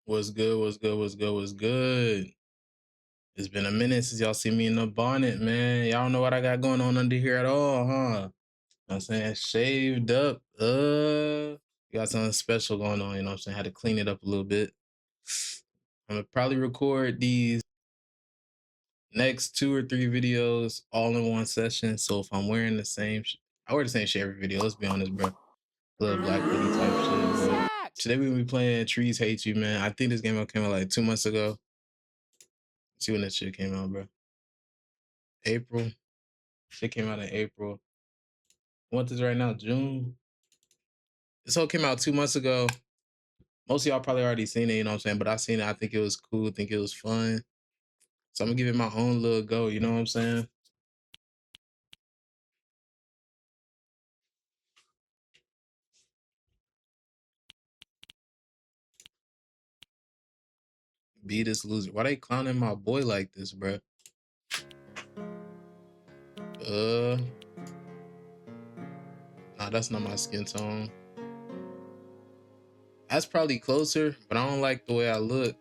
What's good? What's good? What's good? What's good? It's been a minute since y'all see me in the bonnet, man. Y'all don't know what I got going on under here at all, huh? I'm saying shaved up. Got something special going on, you know what I'm saying? Had to clean it up a little bit. I'm gonna probably record these next 2 or 3 videos all in one session. So if I'm wearing the same I wear the same shit every video, let's be honest, bro. Little black hoodie type shit. But today we gonna be playing Trees Hate You, man. I think this game came out like 2 months ago. See when that shit came out, bro. April. Shit came out in April. What is right now? June. This whole came out 2 months ago. Most of y'all probably already seen it, you know what I'm saying? But I seen it. I think it was cool. I think it was fun. So I'm gonna give it my own little go, you know what I'm saying? Be this loser. Why they clowning my boy like this, bro? Nah, that's not my skin tone. That's probably closer, but I don't like the way I look.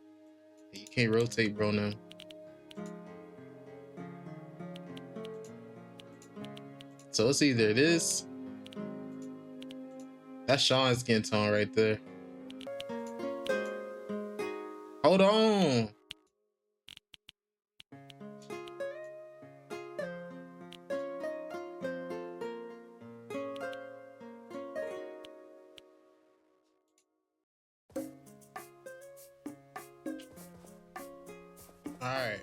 You can't rotate, bro, now. So it's either this. That's Sean's skin tone right there. Hold on. All right.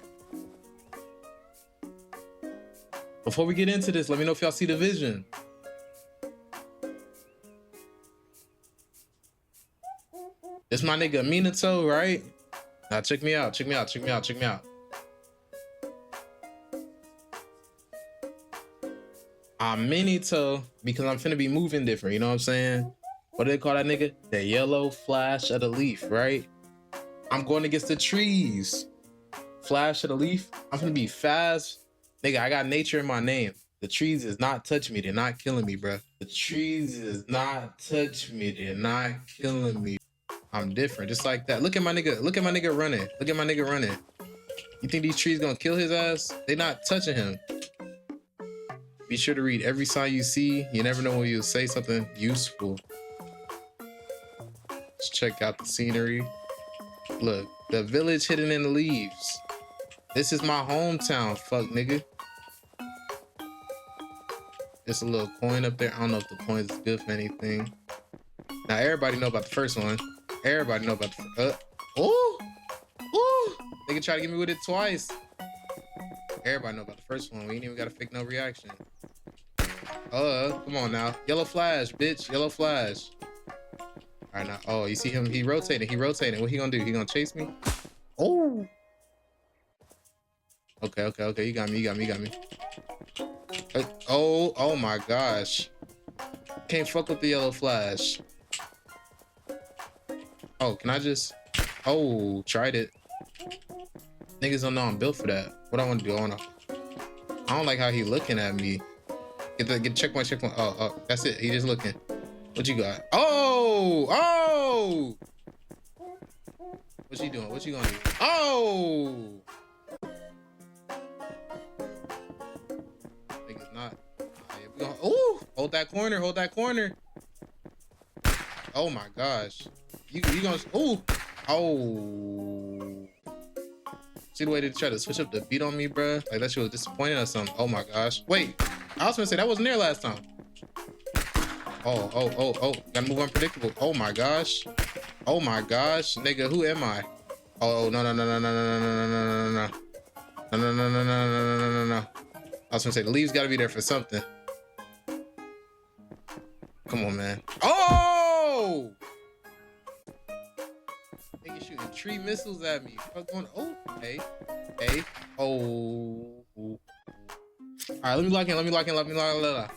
Before we get into this, let me know if y'all see the vision. This my nigga Minato, right? Now check me out, check me out, check me out, check me out. I'm Minato because I'm finna be moving different, you know what I'm saying? What do they call that nigga? The yellow flash of the leaf, right? I'm going against the trees. Flash of the leaf. I'm finna be fast. Nigga, I got nature in my name. The trees is not touching me. They're not killing me, bro. The trees is not touching me. They're not killing me. I'm different, just like that. Look at my nigga. Look at my nigga running. Look at my nigga running. You think these trees gonna kill his ass? They not touching him. Be sure to read every sign you see. You never know when you'll say something useful. Let's check out the scenery. Look, the village hidden in the leaves. This is my hometown, fuck nigga. There's a little coin up there. I don't know if the coin is good for anything. Now everybody know about the first one. Everybody know about the they can try to get me with it twice. Everybody know about the first one. We ain't even gotta fake no reaction. Come on now. Yellow flash, bitch. Yellow flash. All right now. Oh, you see him? He rotating. He rotating. What he gonna do? He gonna chase me? Oh. Okay, okay, okay. You got me. You got me. You got me. Oh my gosh. Can't fuck with the yellow flash. Oh, can I just? Oh, tried it. Niggas don't know I'm built for that. What I want to do? I don't like how he looking at me. Get checkpoint, checkpoint. Oh, that's it. He just looking. What you got? Oh. What's he doing? What you gonna do? Oh. Niggas not. Oh, hold that corner. Hold that corner. Oh my gosh. You gonna? Oh. See the way they try to switch up the beat on me, bro? Like that shit was disappointing or something. Oh my gosh. Wait, I was gonna say that wasn't there last time. Oh. Gotta move unpredictable. Oh my gosh. Oh my gosh. Nigga, who am I? Oh, no. No. I was gonna say the leaves gotta be there for something. Come on, man. Oh! Nigga shooting 3 missiles at me. What's going on? Oh, hey. Oh. All right, let me lock in. I'm not gonna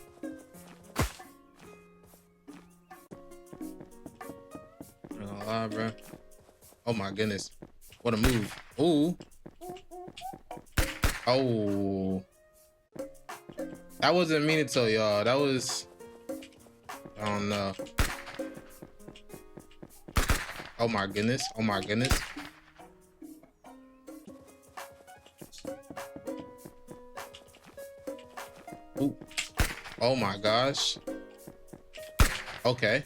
lie, bro. Oh my goodness. What a move. Ooh. Oh. That wasn't mean to tell y'all. That was, I don't know. Oh my goodness. Oh my goodness. Ooh. Oh my gosh. Okay.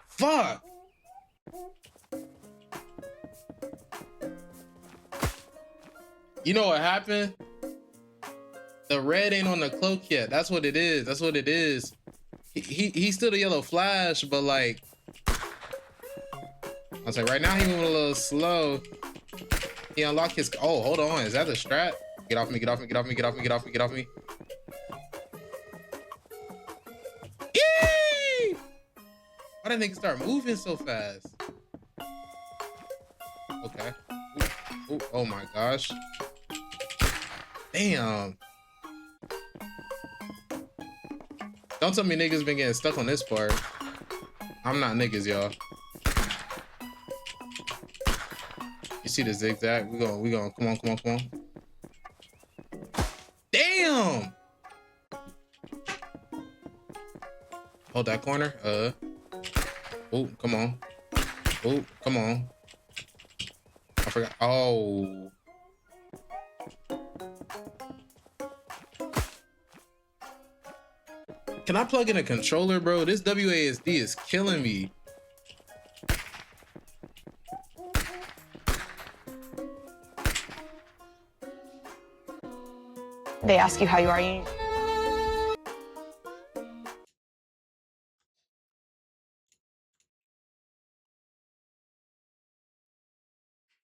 Fuck. You know what happened? The red ain't on the cloak yet. That's what it is. That's what it is. He's still the yellow flash, but like, I was like, right now he moving a little slow. He unlocked his. Oh, hold on. Is that the strat? Get off me! Get off me! Get off me! Get off me! Get off me! Get off me! Yee! Why did nigga start moving so fast? Okay. Ooh, ooh, oh my gosh. Damn. Don't tell me niggas been getting stuck on this part. I'm not niggas, y'all. You see the zigzag? We going. Come on, come on, come on. Damn! Hold that corner. Oh, come on. Oh, come on. I forgot. Oh. Can I plug in a controller, bro? This WASD is killing me. They ask you how you are.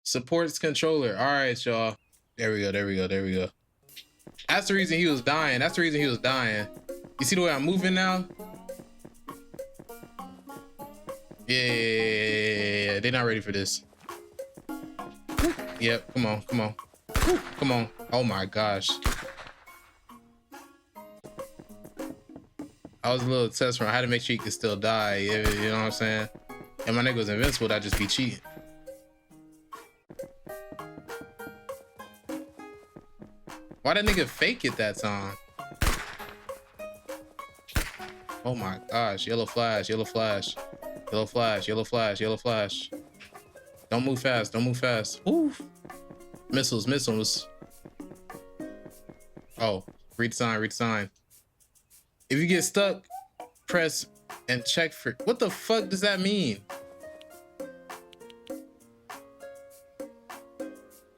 Supports controller. All right, y'all. There we go. There we go. There we go. That's the reason he was dying. That's the reason he was dying. You see the way I'm moving now? Yeah. They're not ready for this. Yep. Come on. Come on. Come on. Oh my gosh. I was a little test run. I had to make sure he could still die. You know what I'm saying? And my nigga was invincible. That'd just be cheating. Why that nigga fake it that time? Oh my gosh. Yellow flash. Yellow flash. Yellow flash. Yellow flash. Yellow flash. Don't move fast. Don't move fast. Ooh. Missiles. Missiles. Oh. Read sign. Read sign. If you get stuck, press and check for. What the fuck does that mean?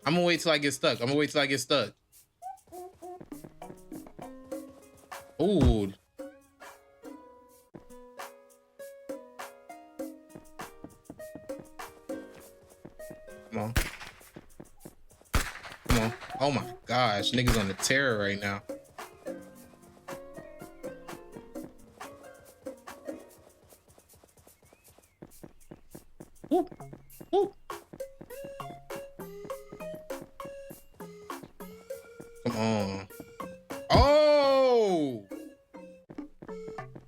I'm gonna wait till I get stuck. I'm gonna wait till I get stuck. Ooh. Come on. Come on. Oh my gosh. Niggas on the terror right now. Ooh. Ooh. Come on. Oh!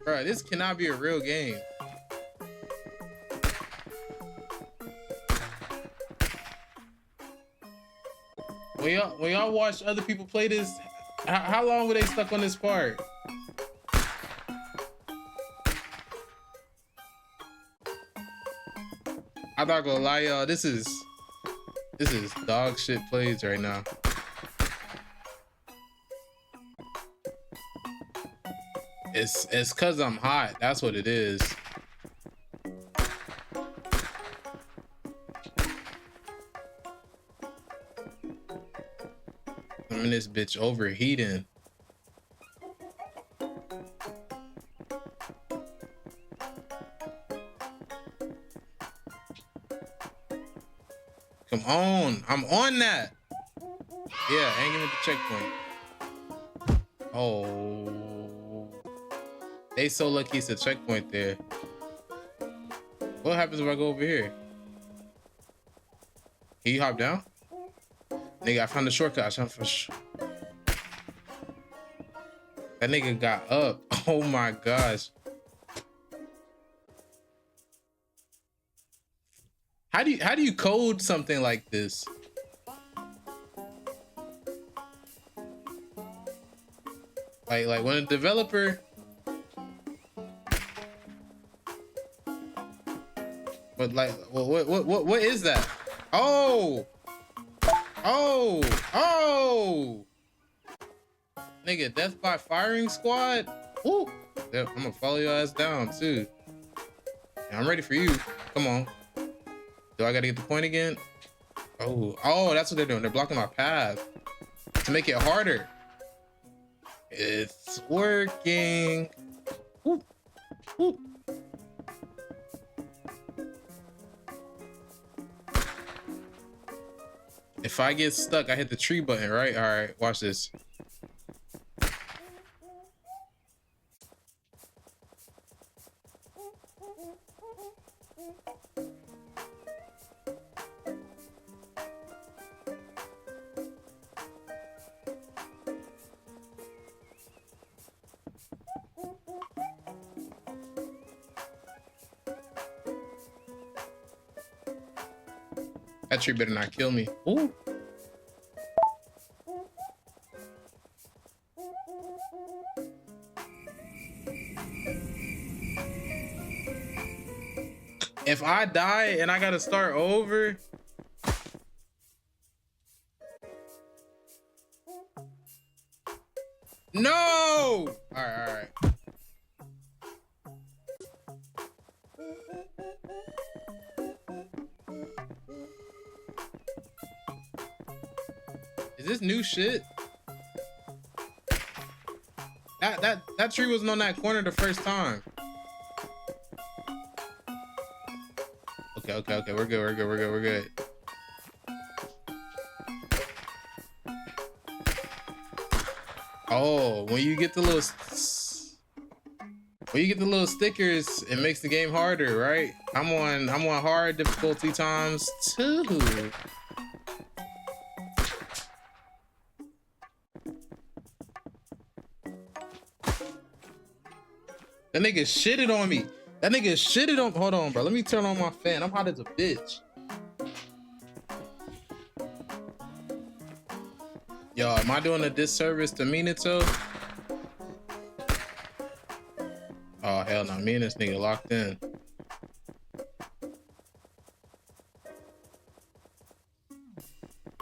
Bro, this cannot be a real game. When y'all watch other people play this, how long were they stuck on this part? I'm not gonna lie, y'all. This is dog shit plays right now. It's cause I'm hot. That's what it is. I'm in this bitch overheating. Come on, I'm on that. Yeah, hanging at the checkpoint. Oh, they so lucky it's a checkpoint there. What happens if I go over here? Can you hop down? Nigga, I found the shortcut. That nigga got up. Oh my gosh. How do you code something like this? Like when a developer But like, what is that? Oh, oh, nigga, death by firing squad. Ooh, I'm gonna follow your ass down too. Yeah, I'm ready for you. Come on. Do I gotta get the point again? Oh, that's what they're doing. They're blocking my path to make it harder. It's working. Ooh, ooh. If I get stuck, I hit the tree button, right? All right, watch this. That tree better not kill me. Ooh. If I die and I gotta start over, no! All right. Is this new shit? That tree wasn't on that corner the first time. Okay. We're good. Oh, when you get the little stickers, it makes the game harder, right? I'm on hard difficulty times 2. That nigga shitted on me. Hold on, bro. Let me turn on my fan. I'm hot as a bitch. Yo, am I doing a disservice to Minato? Oh, hell no. Me and this nigga locked in.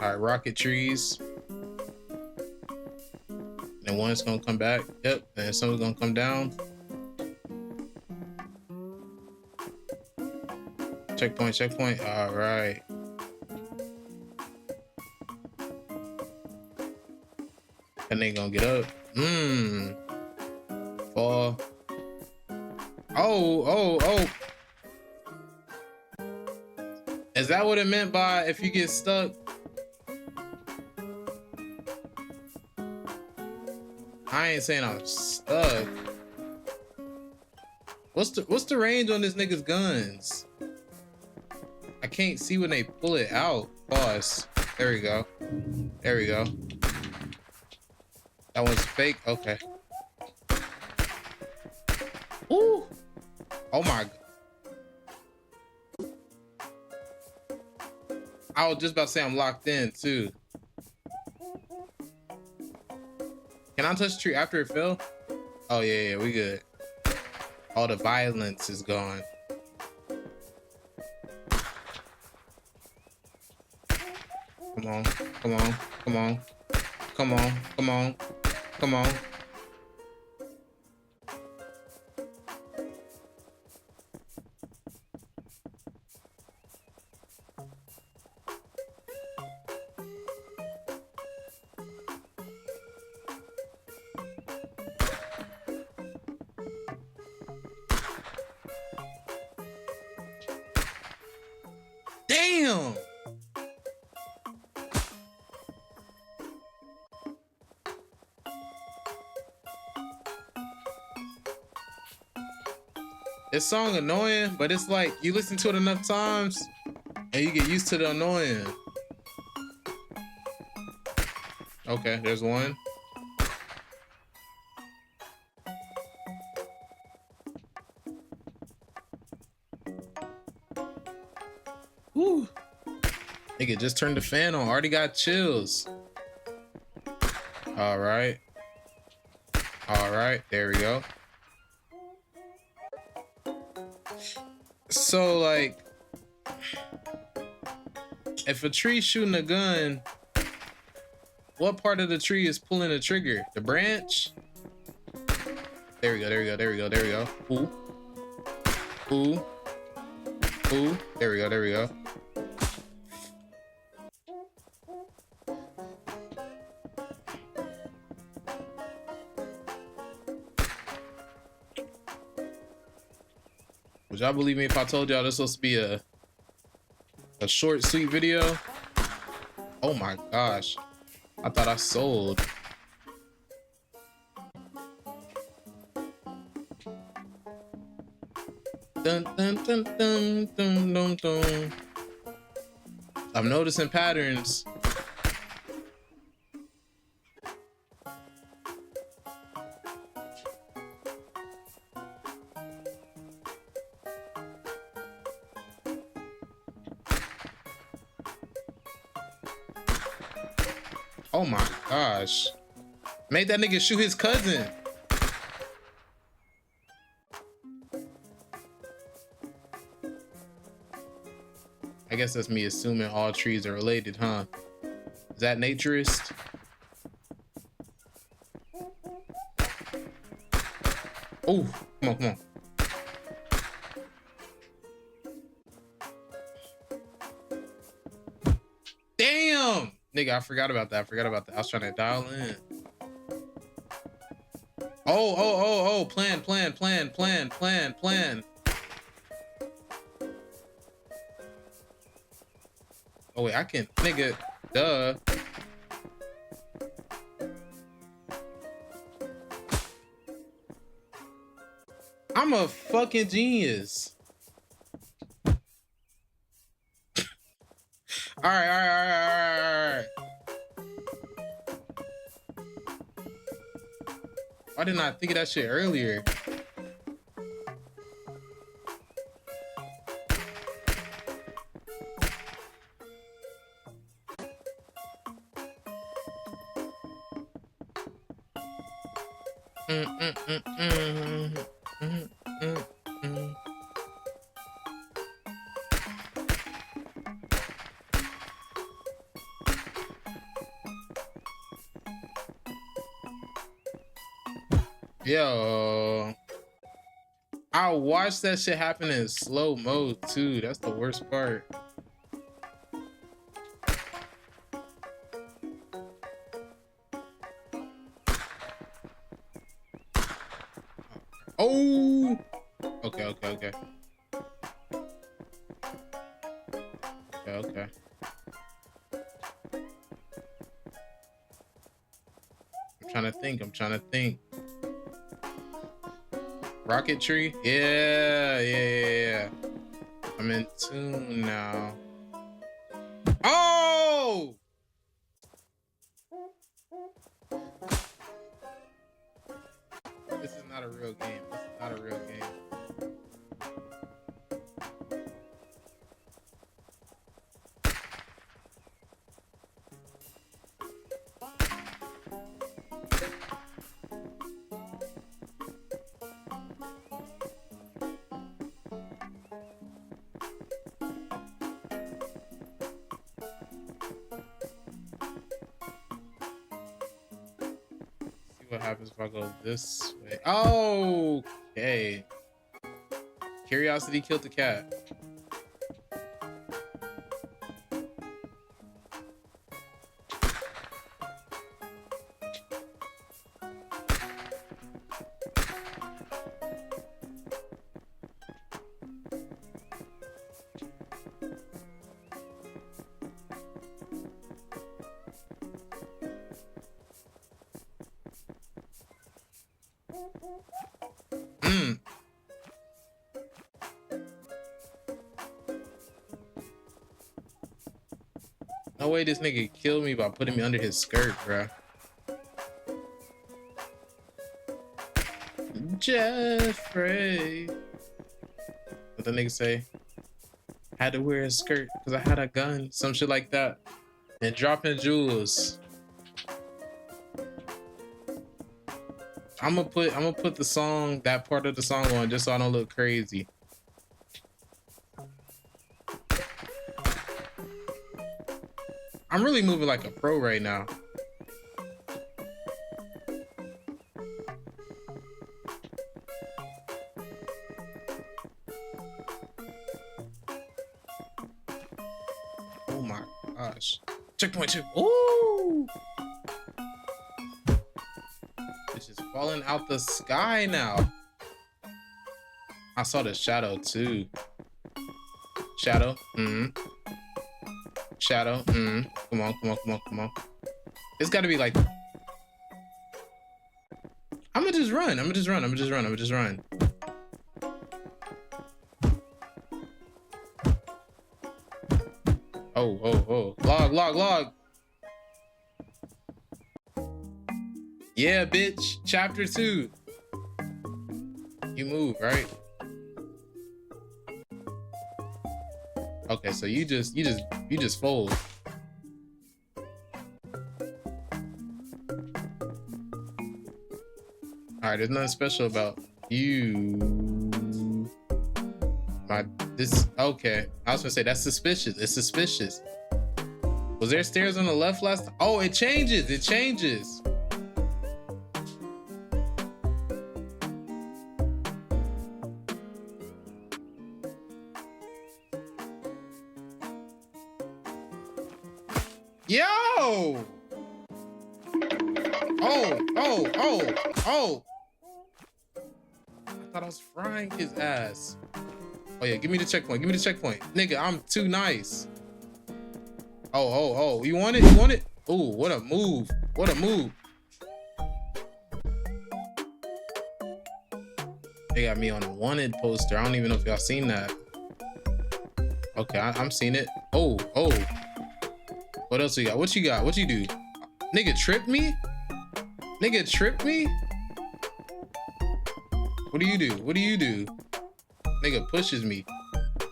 All right, rocket trees. And one's gonna come back. Yep, and someone's gonna come down. Checkpoint. All right. That nigga gonna get up. Fall. Oh. Is that what it meant by if you get stuck? I ain't saying I'm stuck. What's the range on this nigga's guns? I can't see when they pull it out. Pause. There we go. That one's fake. Okay. Ooh. Oh my. I was just about to say I'm locked in too. Can I touch the tree after it fell? Oh yeah, we good. All the violence is gone. Come on. Damn! This song annoying, but it's like you listen to it enough times and you get used to the annoying. Okay, there's one. Whew. Nigga just turned the fan on. Already got chills. All right. There we go. So like, If a tree's shooting a gun, what part of the tree is pulling the trigger? The branch? There we go, there we go, there we go, there we go. Ooh. Ooh. Ooh. There we go, there we go. Would y'all believe me if I told y'all this was supposed to be a short, sweet video? Oh my gosh. I thought I sold. Dun, dun, dun, dun, dun, dun, dun. I'm noticing patterns. Oh my gosh. Made that nigga shoot his cousin. I guess that's me assuming all trees are related, huh? Is that naturist? Oh, come on, come on. Damn! Nigga, I forgot about that. I forgot about that. I was trying to dial in. Oh. Plan. Oh, wait, I can, nigga, duh. I'm a fucking genius. All right. Why didn't I think of that shit earlier? Yo, I watched that shit happen in slow mo too. That's the worst part. Oh, okay. I'm trying to think. Rocket tree? Yeah. I'm in tune now. Oh! This is not a real game. What happens if I go this way? Oh, okay. Curiosity killed the cat. No way this nigga killed me by putting me under his skirt, bruh. Jeffrey. What the nigga say? Had to wear a skirt because I had a gun. Some shit like that. And dropping jewels. I'm gonna put the song, that part of the song on just so I don't look crazy. I'm really moving like a pro right now. Oh my gosh. Checkpoint 2. Ooh! It's just falling out the sky now. I saw the shadow too. Shadow. Shadow. Come on, come on, come on, come on. It's gotta be like... I'ma just run. I'ma just run. I'ma just run. I'ma just run. Oh, oh, oh. Log, log, log. Yeah, bitch. Chapter 2. You move, right? Okay, so you just fold. All right, there's nothing special about you. Okay. I was gonna say that's suspicious. It's suspicious. Was there stairs on the left last time? Oh, it changes. It changes. Yo! Oh, oh, oh, oh. I thought I was frying his ass. Oh yeah, give me the checkpoint. Give me the checkpoint. Nigga, I'm too nice. Oh, oh, oh. You want it? You want it? Ooh, what a move. What a move. They got me on a wanted poster. I don't even know if y'all seen that. Okay, I'm seeing it. Oh, oh. What else you got? What you got? What you do? Nigga trip me? Nigga trip me? What do you do? What do you do? Nigga pushes me.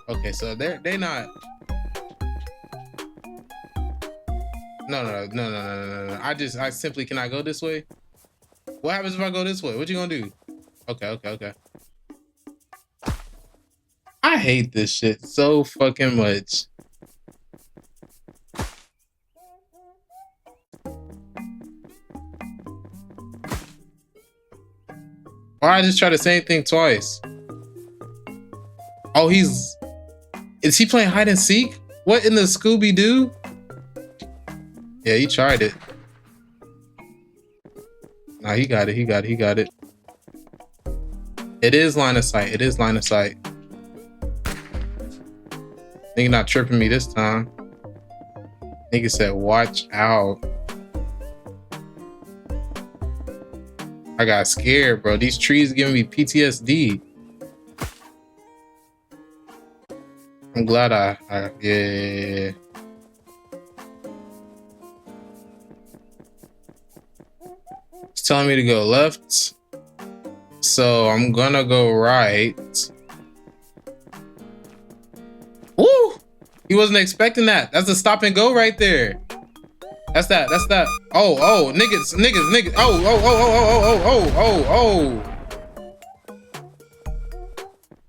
Okay, so they not. No. I simply cannot go this way. What happens if I go this way? What you gonna do? Okay. I hate this shit so fucking much. Why I just try the same thing twice? Oh, is he playing hide and seek? What in the Scooby-Doo? Yeah, he tried it. Nah, he got it. It is line of sight. It is line of sight. Nigga not tripping me this time. Nigga said, watch out. I got scared, bro. These trees giving me PTSD. I'm glad yeah. It's telling me to go left. So I'm gonna go right. Woo! He wasn't expecting that. That's a stop and go right there. That's that. Oh, niggas. Oh.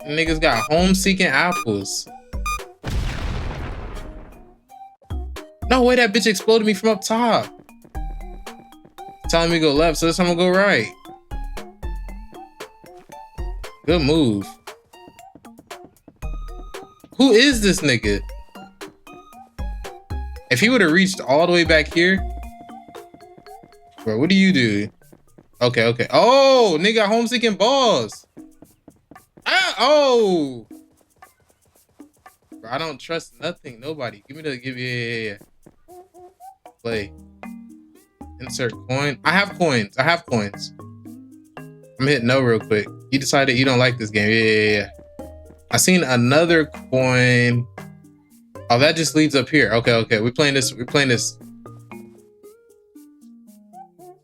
Niggas got home seeking apples. No way, that bitch exploded me from up top. Telling me to go left, so this time I'm gonna go right. Good move. Who is this nigga? If he would have reached all the way back here, bro, what do you do? Okay. Oh, nigga, home seeking balls. Ah, oh. Bro, I don't trust nothing, nobody. Yeah. Play. Insert coin. I have coins. I'm hitting no real quick. You decided you don't like this game. Yeah. I seen another coin. Oh, that just leads up here. Okay. We're playing this.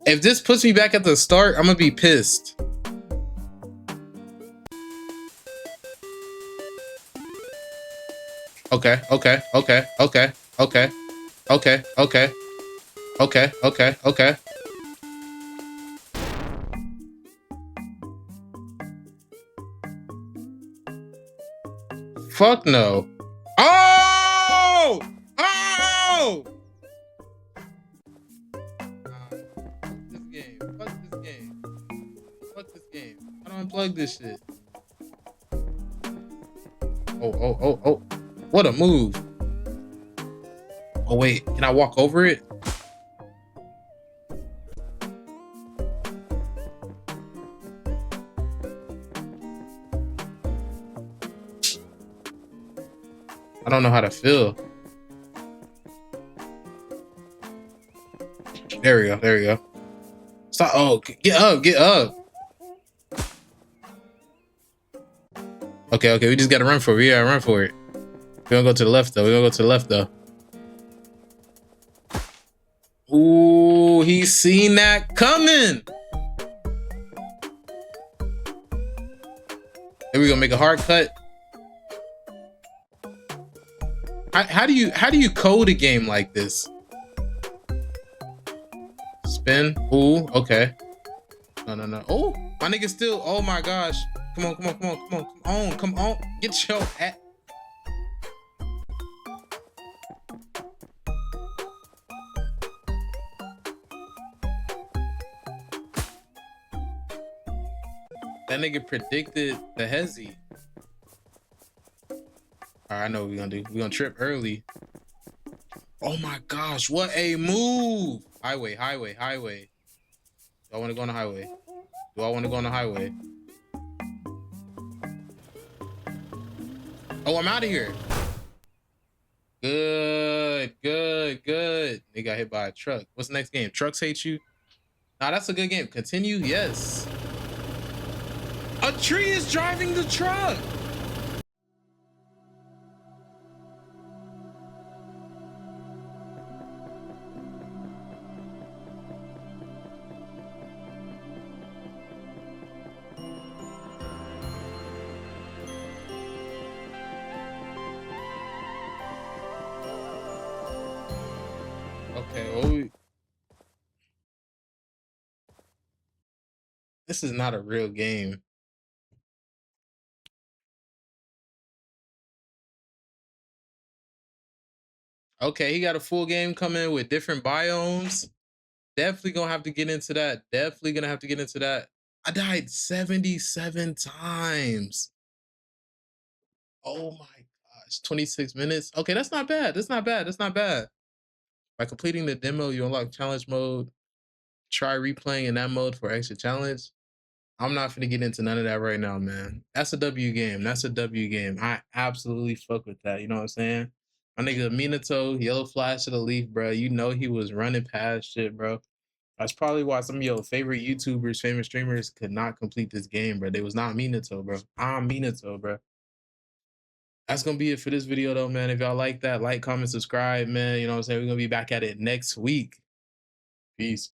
If this puts me back at the start, I'm gonna be pissed. Okay. Fuck no. Oh! unplug this shit. Oh. What a move. Oh, wait. Can I walk over it? I don't know how to feel. There we go. Stop. Oh, get up. Okay. We just gotta run for it. We gotta run for it. We're gonna go to the left, though. Ooh, he's seen that coming. Here we go. Make a hard cut. How do you code a game like this? Spin. Ooh, okay. No. Oh, my nigga still. Oh my gosh. Come on. Get your at. That nigga predicted the hezzy. All right, I know what we're gonna do. We're gonna trip early. Oh my gosh, what a move! Highway. Do I want to go on the highway? Oh, I'm out of here. Good. They got hit by a truck. What's the next game? Trucks hate you? Nah, that's a good game. Continue? Yes. A tree is driving the truck. Okay, well, this is not a real game. Okay, he got a full game coming with different biomes. Definitely gonna have to get into that. I died 77 times. Oh my gosh, 26 minutes. Okay, that's not bad. By completing the demo, you unlock challenge mode. Try replaying in that mode for extra challenge. I'm not gonna get into none of that right now, man. That's a W game. I absolutely fuck with that. You know what I'm saying? My nigga Minato, yellow flash of the leaf, bro. You know he was running past shit, bro. That's probably why some of your favorite YouTubers, famous streamers could not complete this game, bro. They was not Minato, bro. I'm Minato, bro. That's gonna be it for this video, though, man. If y'all like that, like, comment, subscribe, man. You know what I'm saying? We're gonna be back at it next week. Peace.